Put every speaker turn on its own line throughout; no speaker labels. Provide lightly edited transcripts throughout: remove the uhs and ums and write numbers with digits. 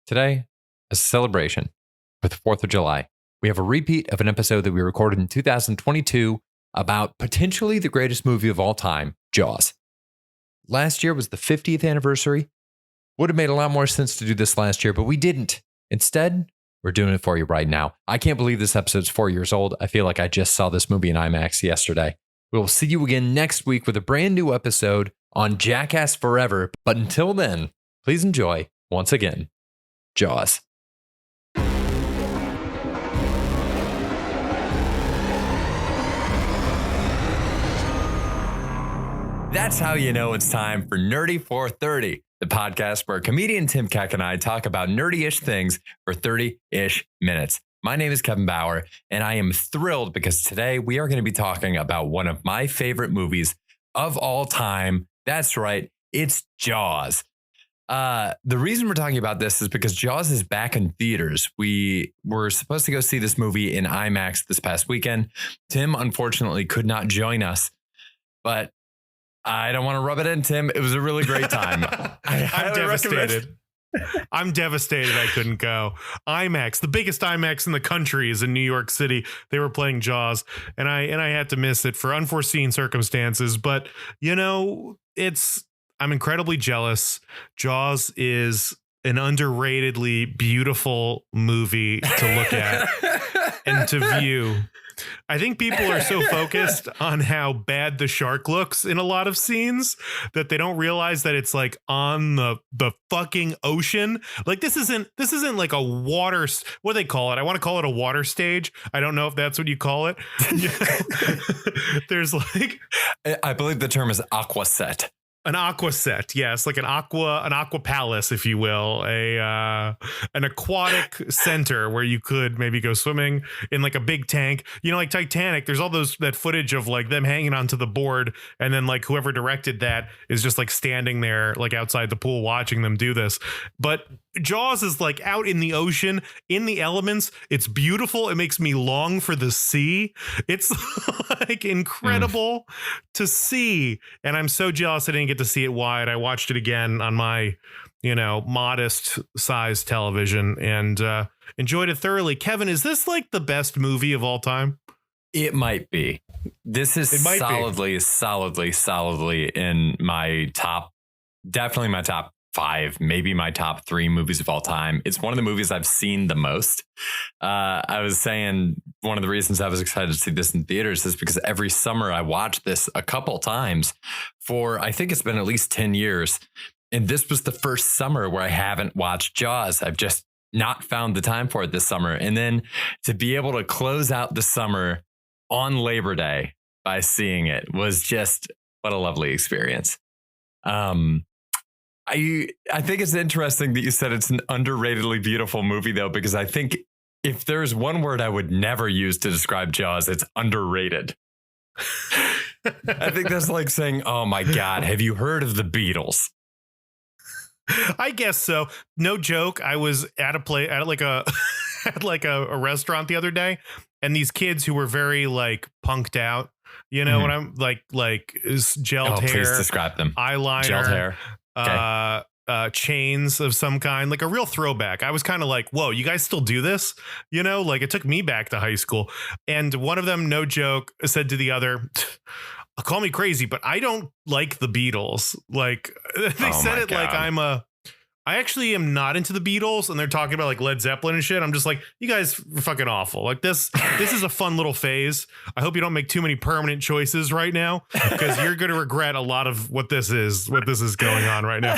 Today, as a celebration for the 4th of July, we have a repeat of an episode that we recorded in 2022 about potentially the greatest movie of all time, Jaws. Last year was the 50th anniversary. Would have made a lot more sense to do this last year, but we didn't. Instead, we're doing it for you right now. I can't believe this episode's 4 years old. I feel like I just saw this movie in IMAX yesterday. We will see you again next week with a brand new episode on Jackass Forever. But until then, please enjoy, once again, Jaws. That's how you know it's time for Nerdy 430, the podcast where comedian Tim Keck and I talk about nerdy-ish things for 30-ish minutes. My name is Kevin Bauer, and I am thrilled because today we are going to be talking about one of my favorite movies of all time. That's right, it's Jaws. The reason we're talking about this is because Jaws is back in theaters. We were supposed to go see this movie in IMAX this past weekend. Tim, unfortunately, could not join us, but I don't want to rub it in, Tim. It was a really great time.
I'm devastated. I'm devastated I couldn't go. IMAX, the biggest IMAX in the country, is in New York City. They were playing Jaws, and I had to miss it for unforeseen circumstances. But you know, I'm incredibly jealous. Jaws is an underratedly beautiful movie to look at and to view. I think people are so focused on how bad the shark looks in a lot of scenes that they don't realize that it's like on the fucking ocean. Like this isn't like a water. What do they call it? I want to call it a water stage. I don't know if that's what you call it. There's like,
I believe the term is aqua set.
An aqua set, yes, like an aqua palace, if you will, an aquatic center where you could maybe go swimming in like a big tank. You know, like Titanic. There's all that footage of like them hanging onto the board, and then like whoever directed that is just like standing there like outside the pool watching them do this. But Jaws is like out in the ocean, in the elements. It's beautiful. It makes me long for the sea. It's like incredible to see. And I'm so jealous I didn't get to see it wide. I watched it again on my, modest size television and enjoyed it thoroughly. Kevin, is this like the best movie of all time?
It might be. This is solidly in my top, definitely my top 5, maybe my top 3 movies of all time. It's one of the movies I've seen the most. I was saying one of the reasons I was excited to see this in theaters is because every summer I watch this a couple times for, I think it's been at least 10 years. And this was the first summer where I haven't watched Jaws. I've just not found the time for it this summer. And then to be able to close out the summer on Labor Day by seeing it was just what a lovely experience. I think it's interesting that you said it's an underratedly beautiful movie, though, because I think if there's one word I would never use to describe Jaws, it's underrated. I think that's like saying, oh, my God, have you heard of the Beatles?
I guess so. No joke. I was at a restaurant the other day, and these kids who were very like punked out, when I'm like gelled hair. Please describe them. Eyeliner.
Gelled hair.
Okay. Chains of some kind, like a real throwback. I was kind of like, whoa, you guys still do this? Like it took me back to high school. And one of them, no joke, said to the other, call me crazy, but I don't like the Beatles. Like they said it God. Like I actually am not into the Beatles, and they're talking about like Led Zeppelin and shit. I'm just like, you guys are fucking awful. Like this is a fun little phase. I hope you don't make too many permanent choices right now, because you're going to regret a lot of what this is going on right now.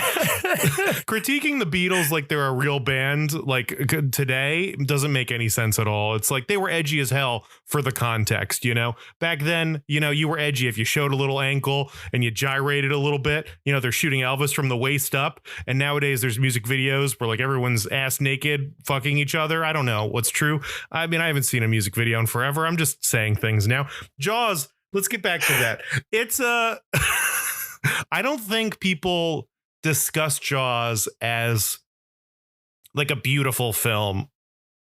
Critiquing the Beatles like they're a real band like today doesn't make any sense at all. It's like they were edgy as hell for the context, Back then, you were edgy if you showed a little ankle and you gyrated a little bit. They're shooting Elvis from the waist up, and nowadays there's music videos where like everyone's ass naked fucking each other. I don't know what's true. I mean, I haven't seen a music video in forever. I'm just saying things now. Jaws, let's get back to that. It's I don't think people discuss Jaws as like a beautiful film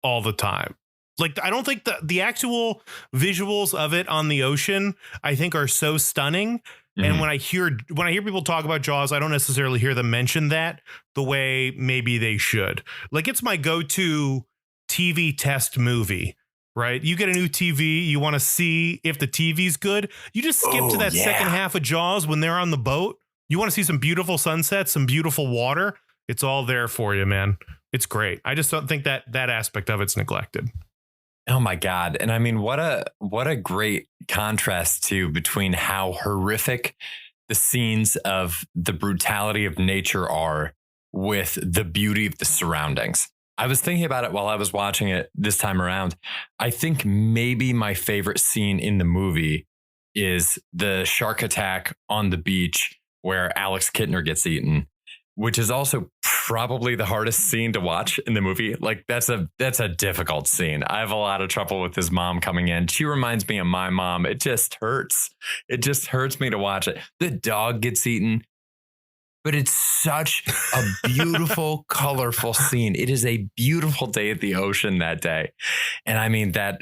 all the time. Like, I don't think the actual visuals of it on the ocean, I think, are so stunning And when I hear people talk about Jaws, I don't necessarily hear them mention that the way maybe they should. Like, it's my go-to TV test movie, right? You get a new TV, you want to see if the TV's good. You just skip to that second half of Jaws when they're on the boat. You want to see some beautiful sunsets, some beautiful water. It's all there for you, man. It's great. I just don't think that aspect of it's neglected.
Oh my God. And I mean, what a great contrast too between how horrific the scenes of the brutality of nature are with the beauty of the surroundings. I was thinking about it while I was watching it this time around. I think maybe my favorite scene in the movie is the shark attack on the beach where Alex Kittner gets eaten, which is also probably the hardest scene to watch in the movie. Like, that's a difficult scene. I have a lot of trouble with his mom coming in. She reminds me of my mom. It just hurts. It just hurts me to watch it. The dog gets eaten, but it's such a beautiful, colorful scene. It is a beautiful day at the ocean that day. And I mean, that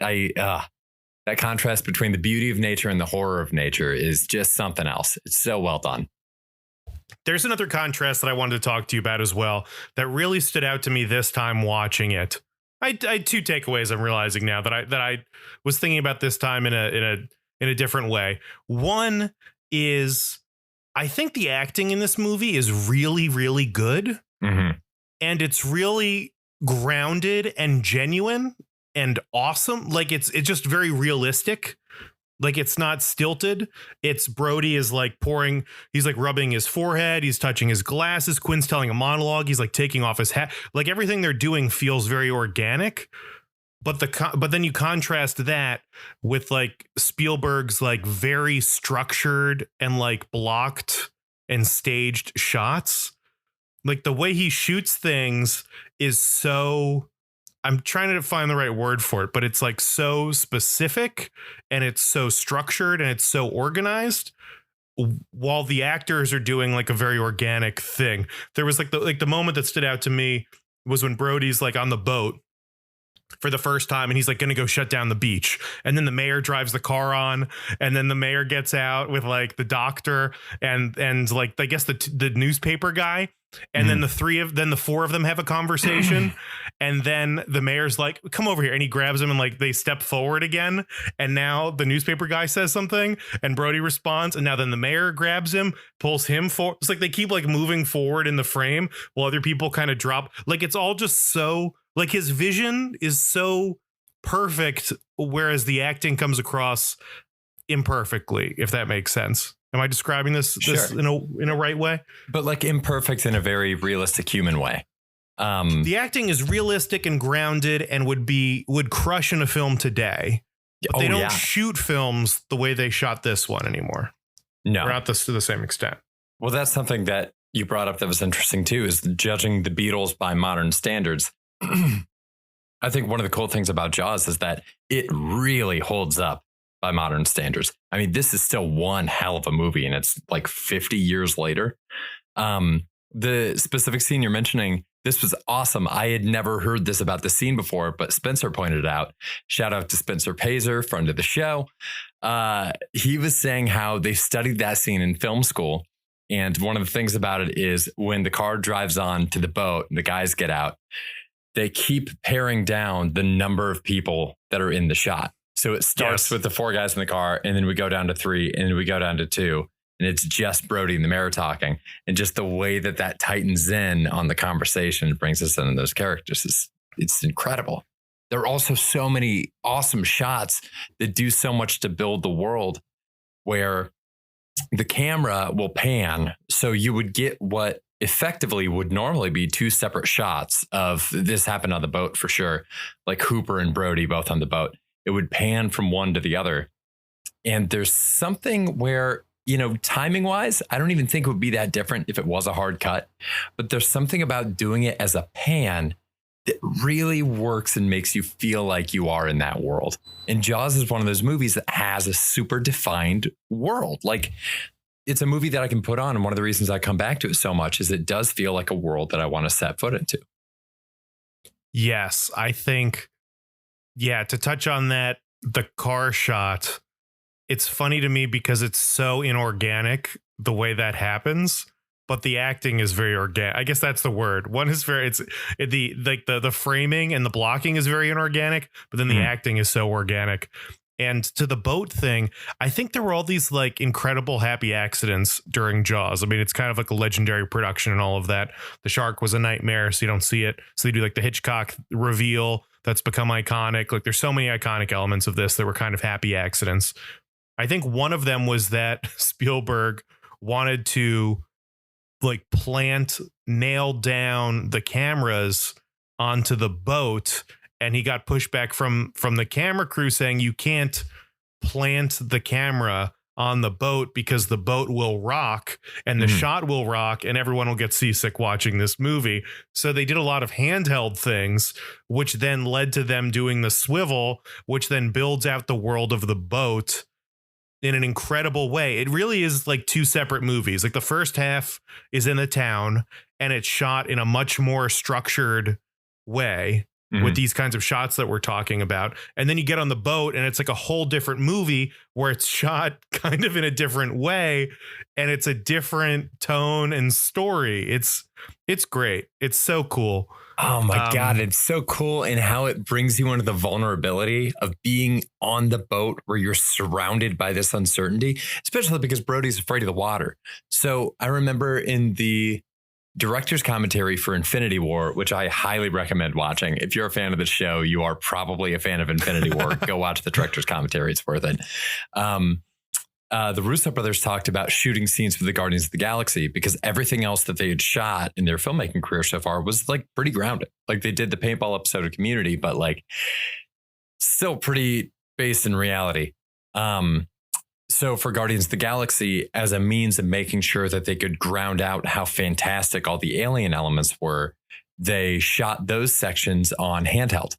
contrast between the beauty of nature and the horror of nature is just something else. It's so well done.
There's another contrast that I wanted to talk to you about as well that really stood out to me this time watching it. I had two takeaways I'm realizing now that I was thinking about this time in a different way. One is, I think the acting in this movie is really, really good.
Mm-hmm.
And it's really grounded and genuine and awesome. Like, it's just very realistic. Like, it's not stilted. It's Brody is like he's like rubbing his forehead. He's touching his glasses. Quinn's telling a monologue. He's like taking off his hat. Like, everything they're doing feels very organic. But then you contrast that with like Spielberg's like very structured and like blocked and staged shots. Like, the way he shoots things is so, I'm trying to find the right word for it, but it's like so specific and it's so structured and it's so organized, while the actors are doing like a very organic thing. There was like the moment that stood out to me was when Brody's like on the boat for the first time and he's like going to go shut down the beach. And then the mayor drives the car on, and then the mayor gets out with like the doctor and like, I guess the newspaper guy. And then the four of them have a conversation. And then the mayor's like, come over here. And he grabs him and like they step forward again. And now the newspaper guy says something and Brody responds. And now then the mayor grabs him, pulls him forward. It's like they keep like moving forward in the frame while other people kind of drop. Like, it's all just so, like, his vision is so perfect, whereas the acting comes across imperfectly, if that makes sense. Am I describing this
Sure.
in a right way?
But like imperfect in a very realistic human way.
The acting is realistic and grounded and would crush in a film today. But they don't shoot films the way they shot this one anymore.
No,
or not to the same extent.
Well, that's something that you brought up that was interesting too, is judging the Beatles by modern standards. I think one of the cool things about Jaws is that it really holds up by modern standards. I mean, this is still one hell of a movie, and it's like 50 years later. The specific scene you're mentioning, this was awesome. I had never heard this about the scene before, but Spencer pointed it out. Shout out to Spencer Pazer, friend of the show. He was saying how they studied that scene in film school. And one of the things about it is when the car drives on to the boat and the guys get out, they keep paring down the number of people that are in the shot. So it starts with the four guys in the car, and then we go down to 3, and then we go down to 2, and it's just Brody and the mayor talking. And just the way that tightens in on the conversation brings us into those characters it's incredible. There are also so many awesome shots that do so much to build the world, where the camera will pan. So you would get what effectively would normally be 2 separate shots of this happened on the boat for sure. Like Hooper and Brody both on the boat. It would pan from one to the other. And there's something where, you know, timing wise, I don't even think it would be that different if it was a hard cut. But there's something about doing it as a pan that really works and makes you feel like you are in that world. And Jaws is one of those movies that has a super defined world. Like, it's a movie that I can put on. And one of the reasons I come back to it so much is it does feel like a world that I want to set foot into.
Yes, I think, to touch on that, the car shot, it's funny to me because it's so inorganic the way that happens, but the acting is very organic. I guess that's the word. One is very, the framing and the blocking is very inorganic, but then the acting is so organic. And to the boat thing, I think there were all these like incredible happy accidents during Jaws. I mean, it's kind of like a legendary production and all of that. The shark was a nightmare, so you don't see it. So they do like the Hitchcock reveal that's become iconic. Like there's so many iconic elements of this that were kind of happy accidents. I think one of them was that Spielberg wanted to like nail down the cameras onto the boat, and he got pushback from the camera crew saying you can't plant the camera on the boat because the boat will rock and the shot will rock and everyone will get seasick watching this movie. So they did a lot of handheld things, which then led to them doing the swivel, which then builds out the world of the boat in an incredible way. It really is like two separate movies. Like the first half is in the town and it's shot in a much more structured way with these kinds of shots that we're talking about. And then you get on the boat and it's like a whole different movie where it's shot kind of in a different way. And it's a different tone and story. It's great. It's so cool.
Oh my God. It's so cool. And how it brings you into the vulnerability of being on the boat where you're surrounded by this uncertainty, especially because Brody's afraid of the water. So I remember in the director's commentary for Infinity War, which I highly recommend watching. If you're a fan of the show, you are probably a fan of Infinity War. Go watch the director's commentary. It's worth it. The Russo brothers talked about shooting scenes for the Guardians of the Galaxy because everything else that they had shot in their filmmaking career so far was like pretty grounded. Like they did the paintball episode of Community, but like still pretty based in reality. So for Guardians of the Galaxy, as a means of making sure that they could ground out how fantastic all the alien elements were, they shot those sections on handheld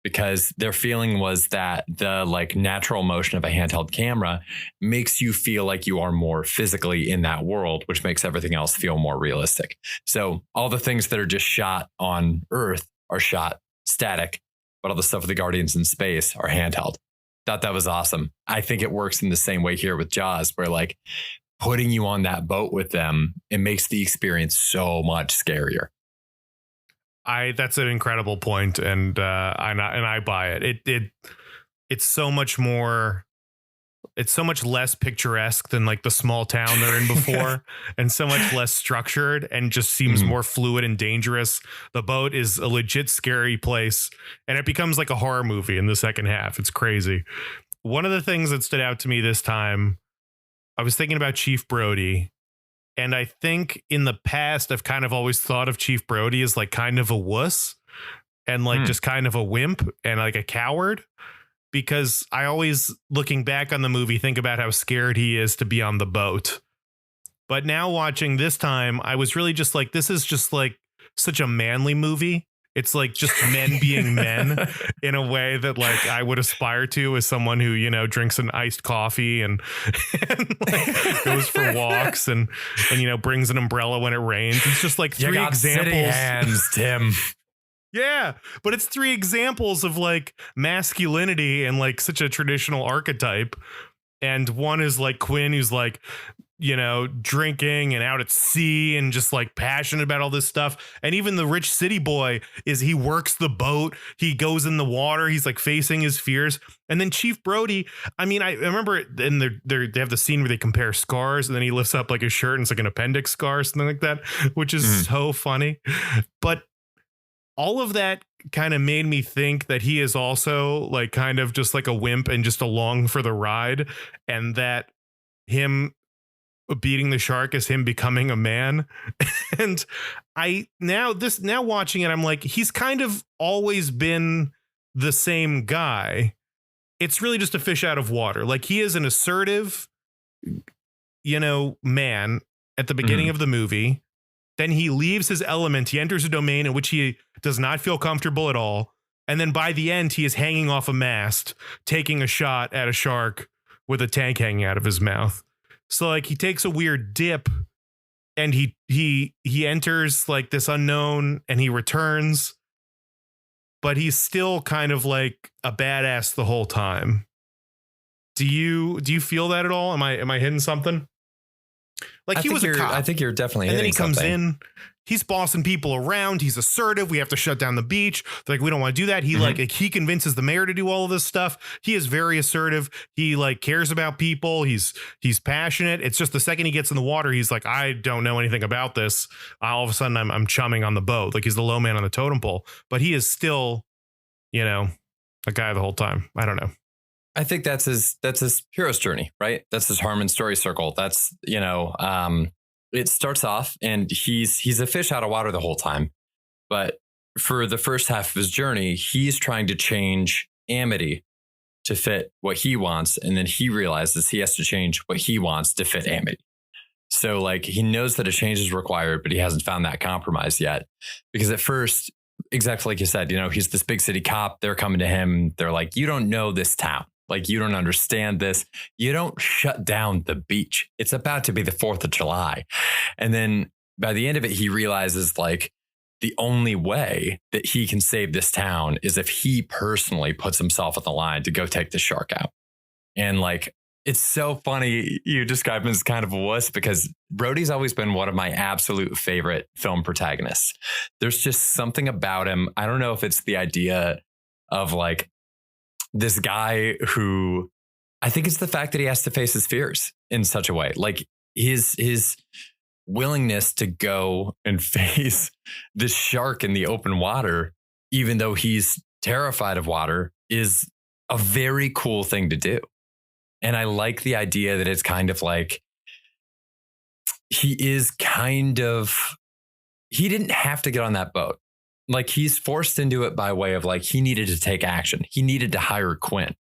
because their feeling was that the like natural motion of a handheld camera makes you feel like you are more physically in that world, which makes everything else feel more realistic. So all the things that are just shot on Earth are shot static, but all the stuff with the Guardians in space are handheld. Thought that was awesome. I think it works in the same way here with Jaws, where like putting you on that boat with them, it makes the experience so much scarier.
That's an incredible point, and I buy it. It's so much more. It's so much less picturesque than like the small town they're in before, and so much less structured and just seems more fluid and dangerous. The boat is a legit scary place, and it becomes like a horror movie in the second half. It's crazy. One of the things that stood out to me this time, I was thinking about Chief Brody, and I think in the past I've kind of always thought of Chief Brody as like kind of a wuss and like just kind of a wimp and like a coward. Because I always, looking back on the movie, think about how scared he is to be on the boat. But now watching this time, I was really just like, this is just like such a manly movie. It's like just men being men in a way that like I would aspire to as someone who, you know, drinks an iced coffee and like goes for walks and, you know, brings an umbrella when it rains. It's just like three examples.
City hands, Tim.
Yeah, but it's three examples of like masculinity and like such a traditional archetype. And one is like Quinn, who's like, you know, drinking and out at sea and just like passionate about all this stuff. And even the rich city boy he works the boat. He goes in the water. He's like facing his fears. And then Chief Brody, I mean, I remember in they have the scene where they compare scars and then he lifts up like his shirt and it's like an appendix scar or something like that, which is so funny. But all of that kind of made me think that he is also like kind of just like a wimp and just along for the ride, and that him beating the shark is him becoming a man. And now watching it, I'm like, he's kind of always been the same guy. It's really just a fish out of water. Like he is an assertive, you know, man at the beginning of the movie. Then he leaves his element. He enters a domain in which he does not feel comfortable at all. And then by the end, he is hanging off a mast, taking a shot at a shark with a tank hanging out of his mouth. So like he takes a weird dip and he enters like this unknown and he returns, but he's still kind of like a badass the whole time. Do you feel that at all? Am I hitting something? Like he was a cop.
I think you're definitely
and
hitting something.
And then he comes in, he's bossing people around. He's assertive. We have to shut down the beach. They're like, we don't want to do that. He like he convinces the mayor to do all of this stuff. He is very assertive. He like cares about people. He's passionate. It's just the second he gets in the water, he's like, I don't know anything about this. All of a sudden I'm chumming on the boat. Like he's the low man on the totem pole, but he is still, you know, a guy the whole time. I don't know.
I think that's his hero's journey, right? That's his Harmon story circle. That's, you know, it starts off and he's a fish out of water the whole time. But for the first half of his journey, he's trying to change Amity to fit what he wants. And then he realizes he has to change what he wants to fit Amity. So like he knows that a change is required, but he hasn't found that compromise yet. Because at first, exactly like you said, you know, he's this big city cop. They're coming to him. They're like, you don't know this town. Like, you don't understand this. You don't shut down the beach. It's about to be the 4th of July. And then by the end of it, he realizes like the only way that he can save this town is if he personally puts himself on the line to go take the shark out. And like, it's so funny you describe him as kind of a wuss because Brody's always been one of my absolute favorite film protagonists. There's just something about him. I don't know if it's the idea of like, this guy who I think it's the fact that he has to face his fears in such a way, like his willingness to go and face this shark in the open water, even though he's terrified of water, is a very cool thing to do. And I like the idea that it's kind of like he didn't have to get on that boat. Like he's forced into it by way of like he needed to take action. He needed to hire Quinn,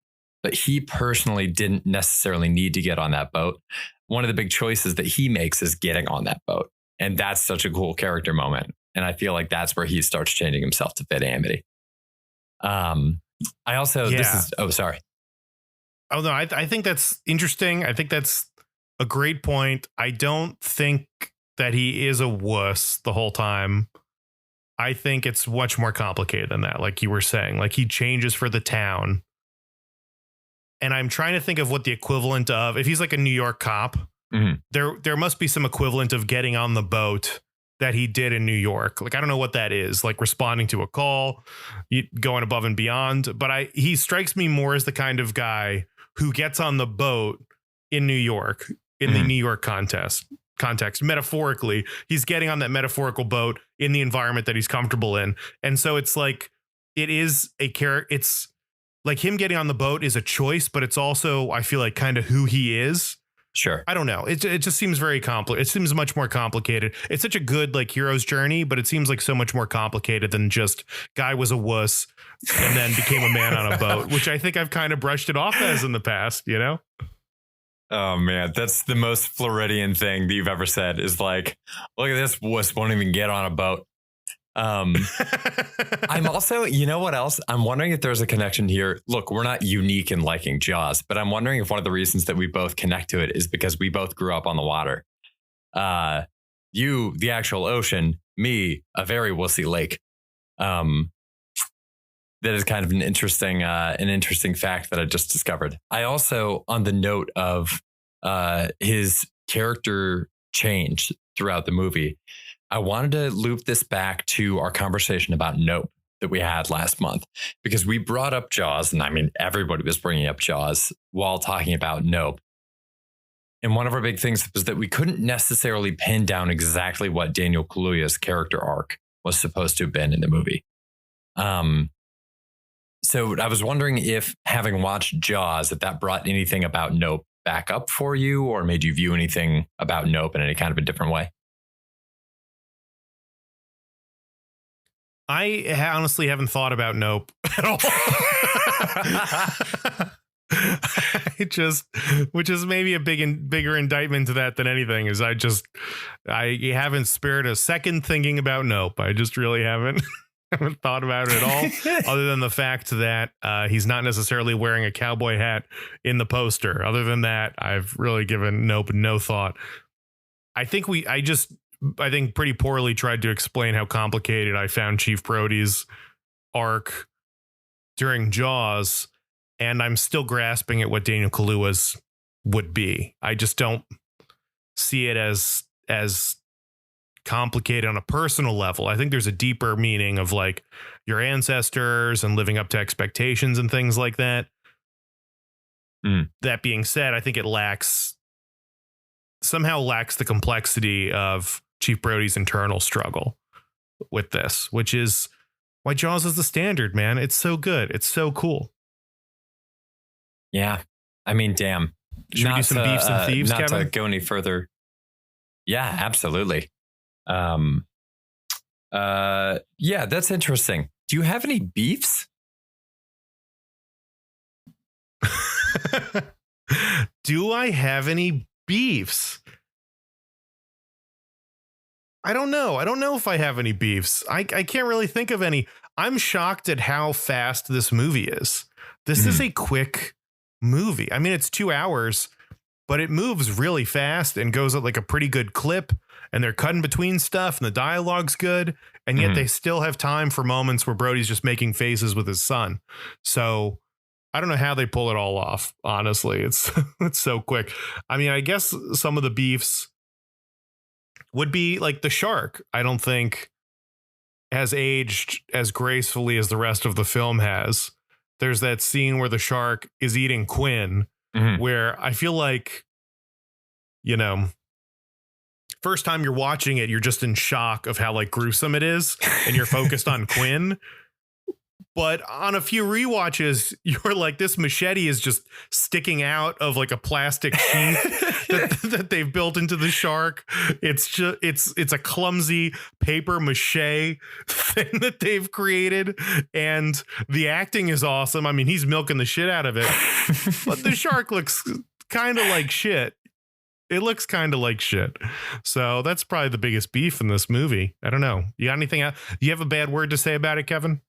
but he personally didn't necessarily need to get on that boat. One of the big choices that he makes is getting on that boat. And that's such a cool character moment. And I feel like that's where he starts changing himself to fit Amity. Sorry.
Oh, no, I think that's interesting. I think that's a great point. I don't think that he is a wuss the whole time. I think it's much more complicated than that. Like you were saying, like he changes for the town. And I'm trying to think of what the equivalent of, if he's like a New York cop, there must be some equivalent of getting on the boat that he did in New York. Like, I don't know what that is, like responding to a call, going above and beyond. But he strikes me more as the kind of guy who gets on the boat in New York, in the New York context, metaphorically. He's getting on that metaphorical boat in the environment that he's comfortable in. And so it's like, it is a character. It's like him getting on the boat is a choice, but it's also, I feel like, kind of who he is.
Sure.
I don't know. It just seems very complicated. It seems much more complicated. It's such a good like hero's journey, but it seems like so much more complicated than just guy was a wuss and then became a man on a boat, which I think I've kind of brushed it off as in the past, you know?
Oh man, that's the most Floridian thing that you've ever said is like, look at this wuss won't even get on a boat. I'm also, you know what else? I'm wondering if there's a connection here. Look, we're not unique in liking Jaws, but I'm wondering if one of the reasons that we both connect to it is because we both grew up on the water. You, the actual ocean, me, a very wussy lake. That is kind of an interesting fact that I just discovered. I also, on the note of his character change throughout the movie, I wanted to loop this back to our conversation about Nope that we had last month, because we brought up Jaws, and I mean, everybody was bringing up Jaws while talking about Nope. And one of our big things was that we couldn't necessarily pin down exactly what Daniel Kaluuya's character arc was supposed to have been in the movie. So I was wondering if, having watched Jaws, if that brought anything about Nope back up for you, or made you view anything about Nope in any kind of a different way.
I honestly haven't thought about Nope at all. Which is maybe a bigger indictment to that than anything, is I haven't spared a second thinking about Nope. I just really haven't thought about it at all, other than the fact that he's not necessarily wearing a cowboy hat in the poster. Other than that, I've really given Nope no thought. I think pretty poorly tried to explain how complicated I found Chief Brody's arc during Jaws. and I'm still grasping at what Daniel Kaluuya's would be. I just don't see it as complicated on a personal level. I think there's a deeper meaning of like your ancestors and living up to expectations and things like that. That being said, I think it somehow lacks the complexity of Chief Brody's internal struggle with this, which is why Jaws is the standard, man. It's so good. It's so cool.
Yeah. I mean, damn.
Should we do some beefs and thieves,
not
Kevin?
to go any further. Yeah, absolutely. Yeah, that's interesting. Do you have any beefs?
Do I have any beefs? I don't know. I don't know if I have any beefs. I can't really think of any. I'm shocked at how fast this movie is. This is a quick movie. I mean, it's 2 hours, but it moves really fast and goes at like a pretty good clip, and they're cutting between stuff and the dialogue's good. And yet they still have time for moments where Brody's just making faces with his son. So I don't know how they pull it all off. Honestly, it's so quick. I mean, I guess some of the beefs would be like the shark. I don't think has aged as gracefully as the rest of the film has. There's that scene where the shark is eating Quinn, where I feel like, you know, first time you're watching it, you're just in shock of how like gruesome it is, and you're focused on Quinn. But on a few rewatches, you're like, this machete is just sticking out of like a plastic sheath that they've built into the shark. It's just it's a clumsy paper mache thing that they've created, and the acting is awesome. I mean, he's milking the shit out of it, but the shark looks kind of like shit. It looks kind of like shit. So that's probably the biggest beef in this movie. I don't know. You got anything else? You have a bad word to say about it, Kevin?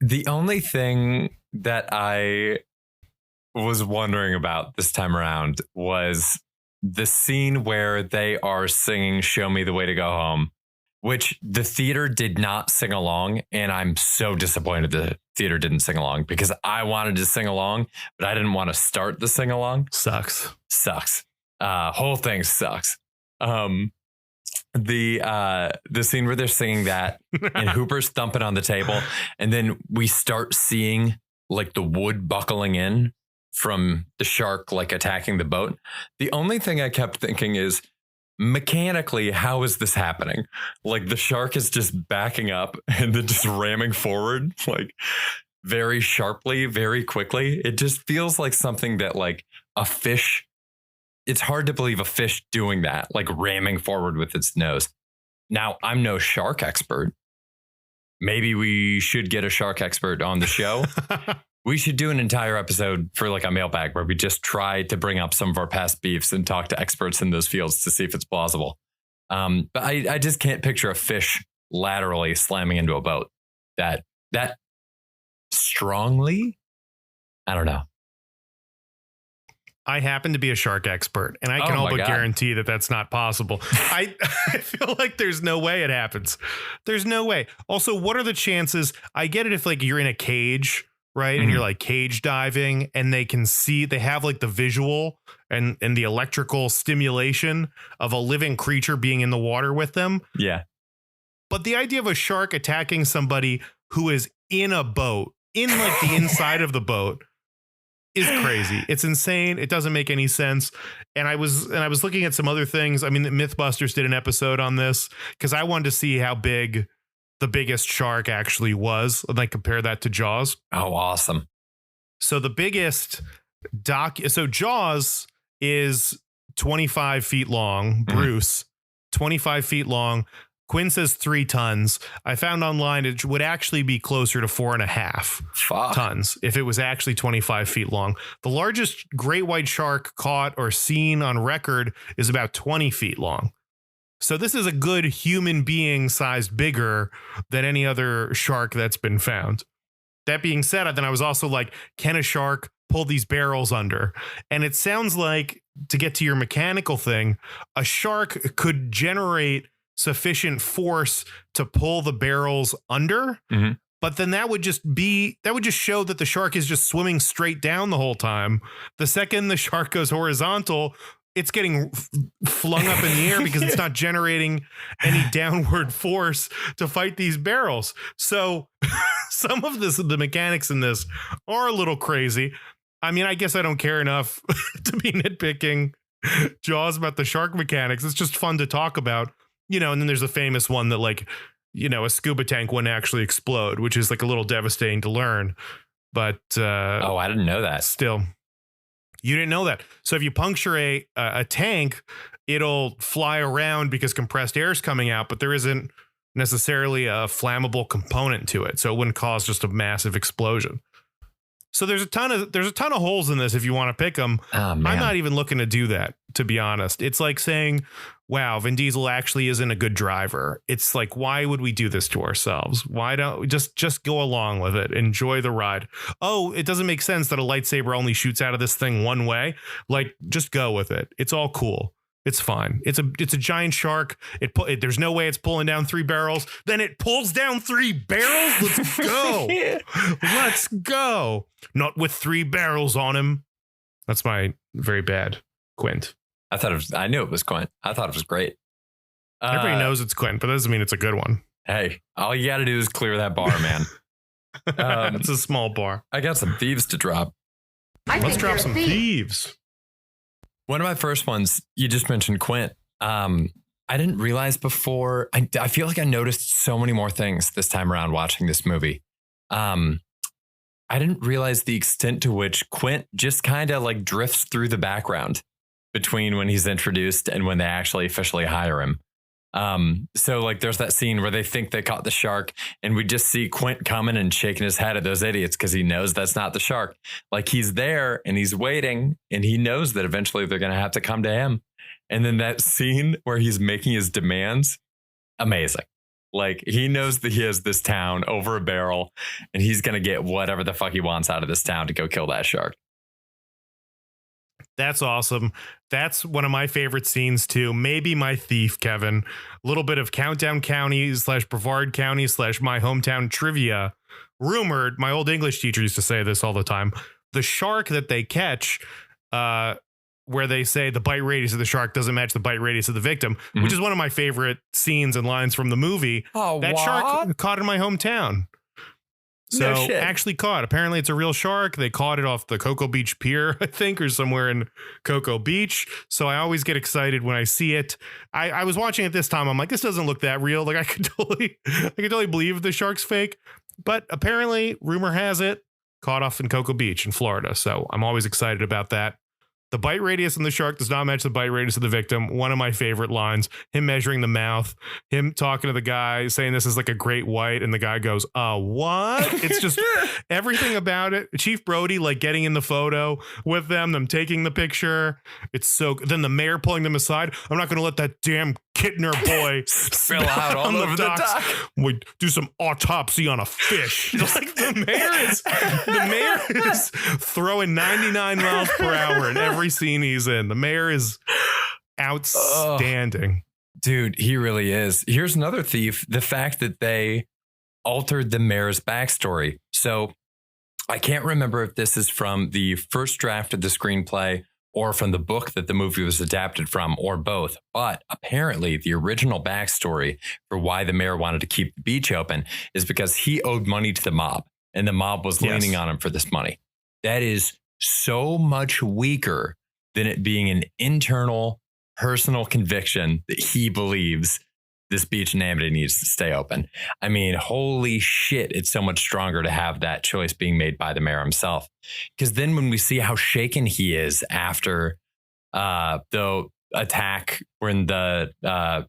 The only thing that I was wondering about this time around was the scene where they are singing "Show Me the Way to Go Home," which the theater did not sing along. And I'm so disappointed the theater didn't sing along, because I wanted to sing along, but I didn't want to start the sing along.
Sucks.
Whole thing sucks. The scene where they're singing that and Hooper's thumping on the table, and then we start seeing like the wood buckling in from the shark like attacking the boat. The only thing I kept thinking is, mechanically, how is this happening? Like the shark is just backing up and then just ramming forward like very sharply, very quickly. It just feels like something that like a fish. It's hard to believe a fish doing that, like ramming forward with its nose. Now, I'm no shark expert. Maybe we should get a shark expert on the show. We should do an entire episode for like a mailbag where we just try to bring up some of our past beefs and talk to experts in those fields to see if it's plausible. But I just can't picture a fish laterally slamming into a boat that strongly. I don't know.
I happen to be a shark expert, and I can all but guarantee that that's not possible. I feel like there's no way it happens. There's no way. Also, what are the chances? I get it if like you're in a cage, right? And you're like cage diving, and they can see, they have like the visual and the electrical stimulation of a living creature being in the water with them.
Yeah.
But the idea of a shark attacking somebody who is in a boat, in like the inside of the boat, is crazy. It's insane. It doesn't make any sense. And I was looking at some other things. I mean, Mythbusters did an episode on this because I wanted to see how big the biggest shark actually was, and like compare that to Jaws.
Oh, awesome.
So the biggest so Jaws is 25 feet long. Bruce, 25 feet long. Quinn says 3 tons. I found online it would actually be closer to 4.5 tons if it was actually 25 feet long. The largest great white shark caught or seen on record is about 20 feet long. So this is a good human being sized bigger than any other shark that's been found. That being said, then I was also like, can a shark pull these barrels under? And it sounds like, to get to your mechanical thing, a shark could generate sufficient force to pull the barrels under, But then that would just show that the shark is just swimming straight down the whole time. The second the shark goes horizontal, it's getting flung up in the air because it's not generating any downward force to fight these barrels. So some of the mechanics in this are a little crazy. I mean, I guess I don't care enough to be nitpicking Jaws about the shark mechanics. It's just fun to talk about, and then there's a famous one that like, a scuba tank wouldn't actually explode, which is like a little devastating to learn. But
I didn't know that.
Still. You didn't know that. So if you puncture a tank, it'll fly around because compressed air is coming out, but there isn't necessarily a flammable component to it. So it wouldn't cause just a massive explosion. So there's a ton of holes in this if you want to pick them.
Oh,
I'm not even looking to do that, to be honest. It's like saying, wow, Vin Diesel actually isn't a good driver. It's like, why would we do this to ourselves? Why don't we just go along with it? Enjoy the ride. Oh, it doesn't make sense that a lightsaber only shoots out of this thing one way. Like, just go with it. It's all cool. It's fine. It's a giant shark. There's no way it's pulling down 3 barrels. Then it pulls down 3 barrels. Let's go. Let's go. Not with 3 barrels on him. That's my very bad Quint.
I knew it was Quint. I thought it was great.
Everybody knows it's Quint, but that doesn't mean it's a good one.
Hey, all you got to do is clear that bar, man.
It's a small bar.
I got some thieves to drop.
Let's drop some thieves.
One of my first ones, you just mentioned Quint. I didn't realize before. I feel like I noticed so many more things this time around watching this movie. I didn't realize the extent to which Quint just kind of like drifts through the background between when he's introduced and when they actually officially hire him. So like there's that scene where they think they caught the shark and we just see Quint coming and shaking his head at those idiots because he knows that's not the shark. Like he's there and he's waiting and he knows that eventually they're going to have to come to him. And then that scene where he's making his demands, amazing. Like he knows that he has this town over a barrel and he's going to get whatever the fuck he wants out of this town to go kill that shark.
That's awesome. That's one of my favorite scenes too. Maybe my thief, Kevin. A little bit of Countdown County / Brevard County / my hometown trivia. Rumored, my old English teacher used to say this all the time. The shark that they catch, where they say the bite radius of the shark doesn't match the bite radius of the victim, which is one of my favorite scenes and lines from the movie.
Oh,
that
what?
Shark caught in my hometown. So actually caught. Apparently it's a real shark. They caught it off the Cocoa Beach Pier, I think, or somewhere in Cocoa Beach. So I always get excited when I see it. I was watching it this time. I'm like, this doesn't look that real. Like I could totally believe the shark's fake. But apparently, rumor has it, caught off in Cocoa Beach in Florida. So I'm always excited about that. The bite radius on the shark does not match the bite radius of the victim. One of my favorite lines, him measuring the mouth, him talking to the guy saying this is like a great white. And the guy goes, what? It's just everything about it. Chief Brody, like getting in the photo with them taking the picture. It's so good. Then the mayor pulling them aside. I'm not going to let that damn Kittner boy
spill out all over the dock.
We do some autopsy on a fish. Like the mayor is throwing 99 miles per hour in every scene he's in. The mayor is outstanding.
Dude, he really is. Here's another thief. The fact that they altered the mayor's backstory. So I can't remember if this is from the first draft of the screenplay or from the book that the movie was adapted from, or both. But apparently the original backstory for why the mayor wanted to keep the beach open is because he owed money to the mob and the mob was leaning on him for this money. That is so much weaker than it being an internal personal conviction that he believes this beach in Amity needs to stay open. I mean, holy shit, it's so much stronger to have that choice being made by the mayor himself. Because then when we see how shaken he is after the attack, when the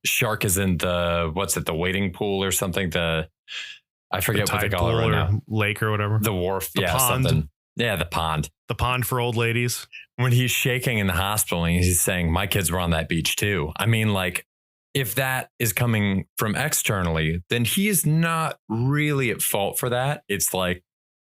shark is in the waiting pool or something, I forget what they call it right now.
Lake or whatever.
The wharf.
The pond.
Something. Yeah, the pond.
The pond for old ladies.
When he's shaking in the hospital and he's saying, my kids were on that beach too. I mean, like, if that is coming from externally, then he is not really at fault for that. It's like,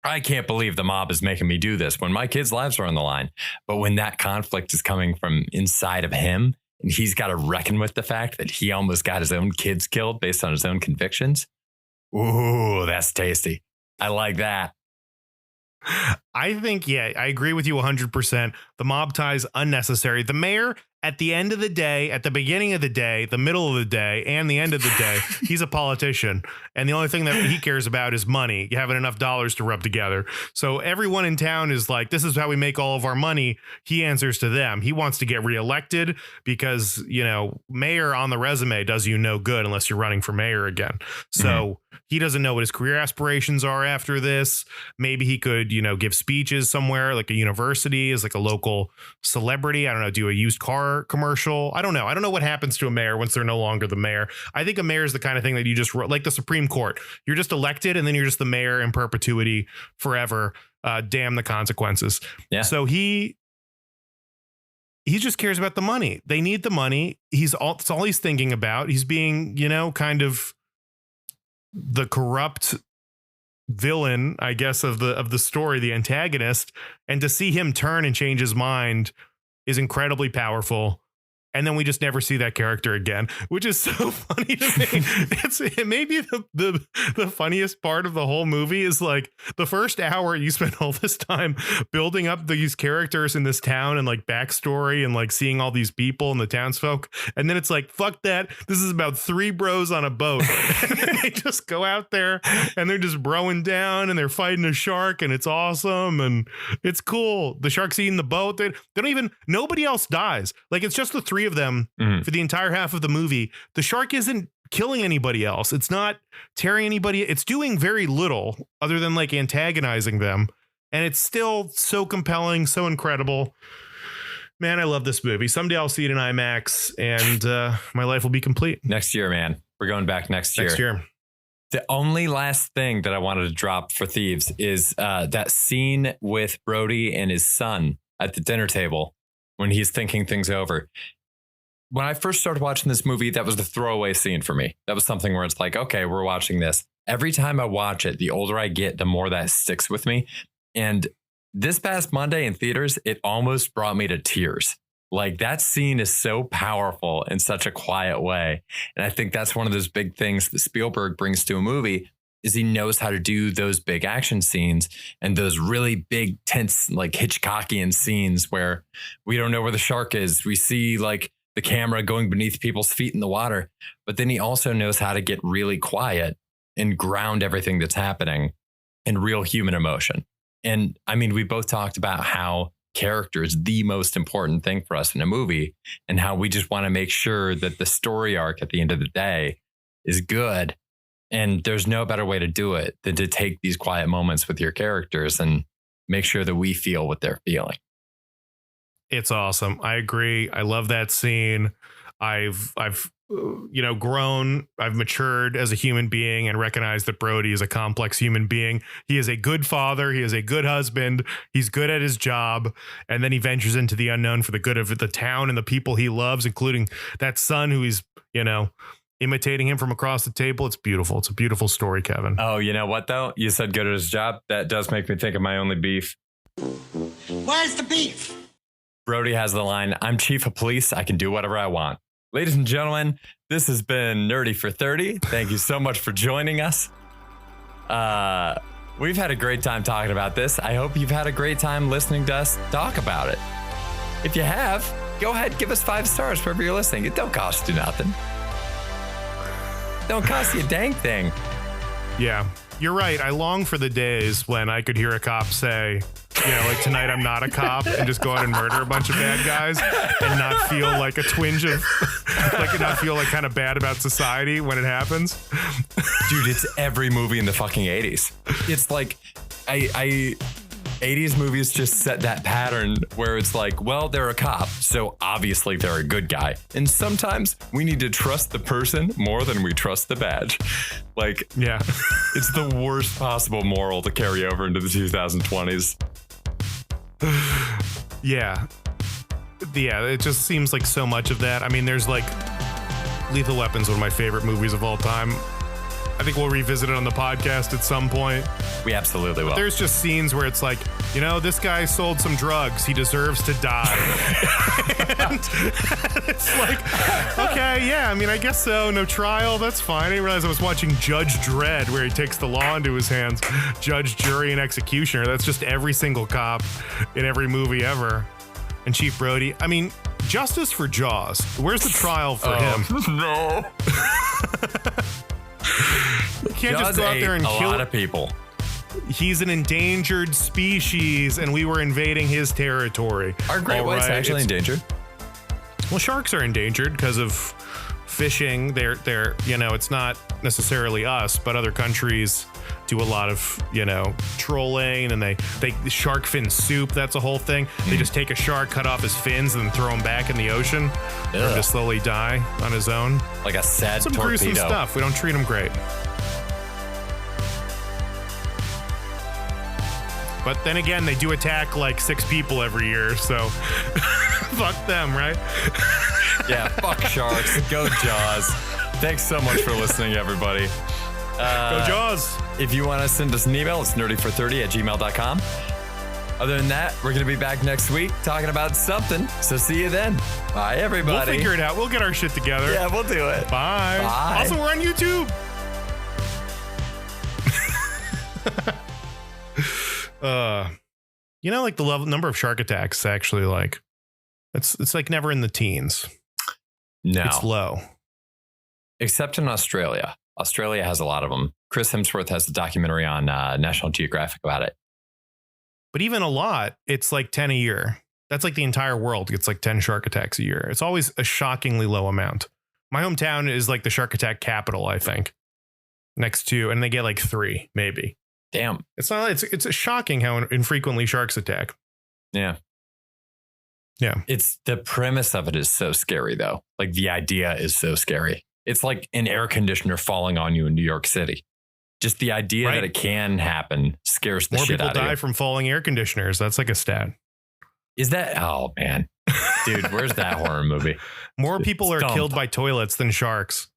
I can't believe the mob is making me do this when my kids' lives are on the line. But when that conflict is coming from inside of him and he's got to reckon with the fact that he almost got his own kids killed based on his own convictions, Ooh, that's tasty. I like that.
I think, yeah, I agree with you 100%. The mob ties unnecessary. The mayor, at the end of the day, at the beginning of the day, the middle of the day, and the end of the day, he's a politician. And the only thing that he cares about is money, having enough dollars to rub together. So everyone in town is like, this is how we make all of our money. He answers to them. He wants to get reelected because, you know, mayor on the resume does you no good unless you're running for mayor again. So he doesn't know what his career aspirations are after this. Maybe he could, you know, give speeches somewhere like a university as like a local celebrity. I don't know, do a used car commercial. I don't know. I don't know what happens to a mayor once they're no longer the mayor. I think a mayor is the kind of thing that you just, like the Supreme Court, you're just elected and then you're just the mayor in perpetuity forever. Damn the consequences.
Yeah.
So he just cares about the money. They need the money. That's all he's thinking about. He's being, you know, kind of the corrupt villain, I guess, of the story, the antagonist. And to see him turn and change his mind is incredibly powerful. And then we just never see that character again, which is so funny to me. It may be the funniest part of the whole movie is like the first hour you spend all this time building up these characters in this town and like backstory and like seeing all these people and the townsfolk. And then it's like, fuck that. This is about three bros on a boat. And they just go out there and they're just broing down and they're fighting a shark and it's awesome. And it's cool. The shark's eating the boat. They don't even, nobody else dies. Like it's just the three of them for the entire half of the movie. The shark isn't killing anybody else. It's not tearing anybody. It's doing very little other than like antagonizing them. And it's still so compelling, so incredible. Man, I love this movie. Someday I'll see it in IMAX and my life will be complete.
Next year, man. We're going back next year.
Next year.
The only last thing that I wanted to drop for Thieves is that scene with Brody and his son at the dinner table when he's thinking things over. When I first started watching this movie, that was the throwaway scene for me. That was something where it's like, okay, we're watching this. Every time I watch it, the older I get, the more that sticks with me. And this past Monday in theaters, it almost brought me to tears. Like that scene is so powerful in such a quiet way. And I think that's one of those big things that Spielberg brings to a movie is he knows how to do those big action scenes and those really big, tense, like Hitchcockian scenes where we don't know where the shark is. We see like the camera going beneath people's feet in the water, but then he also knows how to get really quiet and ground everything that's happening in real human emotion. And I mean, we both talked about how character is the most important thing for us in a movie and how we just want to make sure that the story arc at the end of the day is good. And there's no better way to do it than to take these quiet moments with your characters and make sure that we feel what they're feeling.
It's awesome. I agree. I love that scene. I've you know, grown. I've matured as a human being and recognized that Brody is a complex human being. He is a good father. He is a good husband. He's good at his job. And then he ventures into the unknown for the good of the town and the people he loves, including that son who he's, you know, imitating him from across the table. It's beautiful. It's a beautiful story, Kevin.
Oh, you know what, though? You said good at his job. That does make me think of my only beef.
Where's the beef?
Brody has the line, I'm chief of police. I can do whatever I want. Ladies and gentlemen, this has been Nerdy for 30. Thank you so much for joining us. We've had a great time talking about this. I hope you've had a great time listening to us talk about it. If you have, go ahead, give us 5 stars wherever you're listening. It don't cost you nothing. Don't cost you a dang thing.
Yeah, you're right. I long for the days when I could hear a cop say, you know, like tonight I'm not a cop and just go out and murder a bunch of bad guys and not feel like a twinge of like not feel like kind of bad about society when it happens.
Dude, it's every movie in the fucking 80s. It's like 80s movies just set that pattern where it's like, well, they're a cop, so obviously they're a good guy. And sometimes we need to trust the person more than we trust the badge. Like,
yeah,
it's the worst possible moral to carry over into the 2020s.
Yeah, it just seems like so much of that. I mean, there's like Lethal Weapon's one of my favorite movies of all time. I think we'll revisit it on the podcast at some point.
We absolutely will.
There's just scenes where it's like, this guy sold some drugs. He deserves to die. And it's like, okay, yeah, I mean, I guess so. No trial. That's fine. I didn't realize I was watching Judge Dredd, where he takes the law into his hands. Judge, jury, and executioner. That's just every single cop in every movie ever. And Chief Brody. I mean, justice for Jaws. Where's the trial for him?
No.
You can't
Jaws
just go out there and
a
kill
lot of people.
He's an endangered species, and we were invading his territory.
Are great whites actually endangered?
Well, sharks are endangered because of fishing. They're it's not necessarily us, but other countries do a lot of trolling, and they shark fin soup. That's a whole thing. They just take a shark, cut off his fins, and then throw him back in the ocean for him to slowly die on his own.
Like a sad
Some
torpedo.
gruesome stuff. We don't treat him great. But then again, they do attack like 6 people every year, so fuck them, right?
Yeah, fuck sharks. Go Jaws. Thanks so much for listening, everybody.
Go Jaws.
If you want to send us an email, it's nerdy430@gmail.com. Other than that, we're going to be back next week talking about something. So see you then. Bye, everybody.
We'll figure it out. We'll get our shit together.
Yeah, we'll do it.
Bye.
Bye.
Also, we're on YouTube. Like the number of shark attacks is actually like it's like never in the teens.
No.
It's low.
Except in Australia. Australia has a lot of them. Chris Hemsworth has a documentary on National Geographic about it.
But even a lot, it's like 10 a year. That's like the entire world gets like 10 shark attacks a year. It's always a shockingly low amount. My hometown is like the shark attack capital, I think. Next to, and they get like 3, maybe.
Damn.
It's shocking how infrequently sharks attack.
Yeah.
Yeah.
It's the premise of it is so scary, though. Like the idea is so scary. It's like an air conditioner falling on you in New York City. Just the idea that it can happen scares the shit out of you.
More people die from falling air conditioners. That's like a stat.
Is that? Oh, man. Dude, where's that horror movie?
More people are killed by toilets than sharks.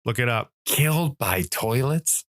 Look it up.
Killed by toilets?